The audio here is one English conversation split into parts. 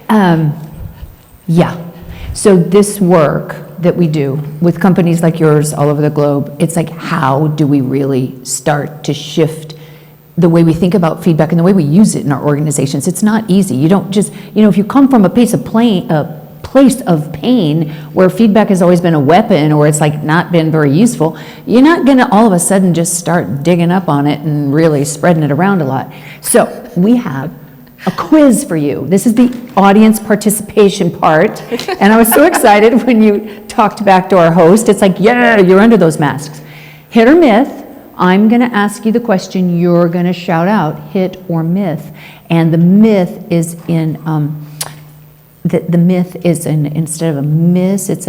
Yeah. So this work that we do with companies like yours all over the globe, it's like, how do we really start to shift the way we think about feedback and the way we use it in our organizations? It's not easy. You don't just, if you come from a place of pain where feedback has always been a weapon, or it's like not been very useful, you're not going to all of a sudden just start digging up on it and really spreading it around a lot. So we have a quiz for you. This is the audience participation part. And I was so excited when you talked back to our host. It's like, yeah, you're under those masks. Hit or myth. I'm going to ask you the question. You're going to shout out hit or myth. And the myth is in, instead of a miss, it's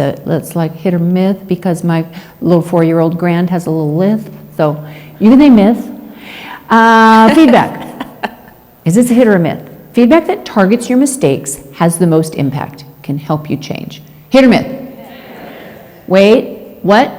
like hit or myth, because my little 4-year-old grand has a little lisp. So you can say myth. Feedback. Is this a hit or a myth? Feedback that targets your mistakes has the most impact, can help you change. Hit or myth? Wait, what?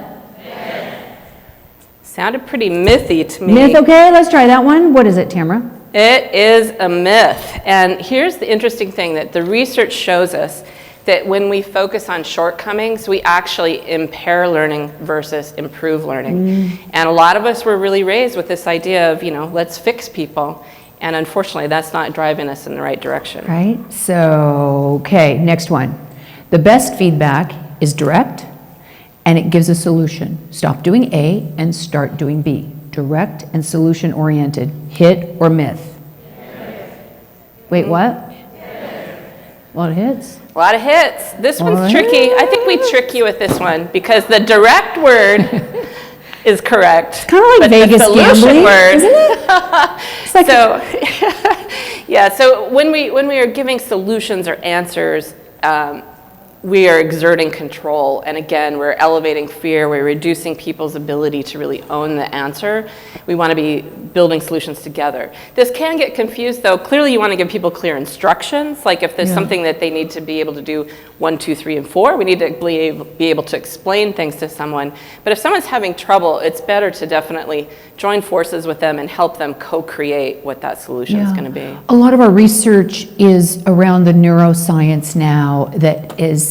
Sounded pretty mythy to me. Myth, okay, let's try that one. What is it, Tamara? It is a myth. And here's the interesting thing, that the research shows us that when we focus on shortcomings, we actually impair learning versus improve learning. And a lot of us were really raised with this idea of, let's fix people. And unfortunately, that's not driving us in the right direction. Right, so, okay, next one. The best feedback is direct, and it gives a solution. Stop doing A and start doing B. Direct and solution oriented. Hit or myth? Wait, what? A lot of hits. A lot of hits. This one's tricky. I think we trick you with this one, because the direct word is correct. It's kind of like Vegas gambling, isn't it? It's like so when we are giving solutions or answers, we are exerting control, and again, we're elevating fear, we're reducing people's ability to really own the answer. We want to be building solutions together. This can get confused, though. Clearly, you want to give people clear instructions, like if there's something that they need to be able to do 1, 2, 3, and 4, we need to be able to explain things to someone. But if someone's having trouble, it's better to definitely join forces with them and help them co-create what that solution is going to be. A lot of our research is around the neuroscience now that is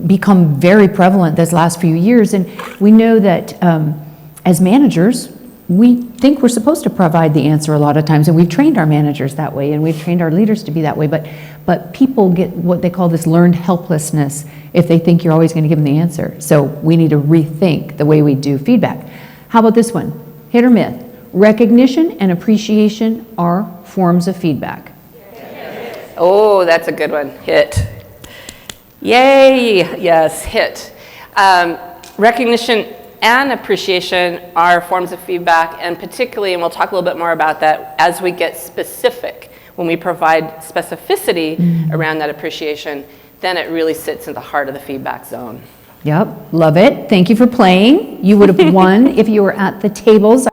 become very prevalent this last few years, and we know that as managers, we think we're supposed to provide the answer a lot of times, and we've trained our managers that way, and we've trained our leaders to be that way, but people get what they call this learned helplessness if they think you're always going to give them the answer. So we need to rethink the way we do feedback. How about this one? Hit or myth? Recognition and appreciation are forms of feedback. Oh, that's a good one. Hit. Yay, yes, hit. Recognition and appreciation are forms of feedback, and particularly, and we'll talk a little bit more about that as we get specific, when we provide specificity around that appreciation, then it really sits in the heart of the feedback zone. Yep, love it. Thank you for playing. You would have won if you were at the tables.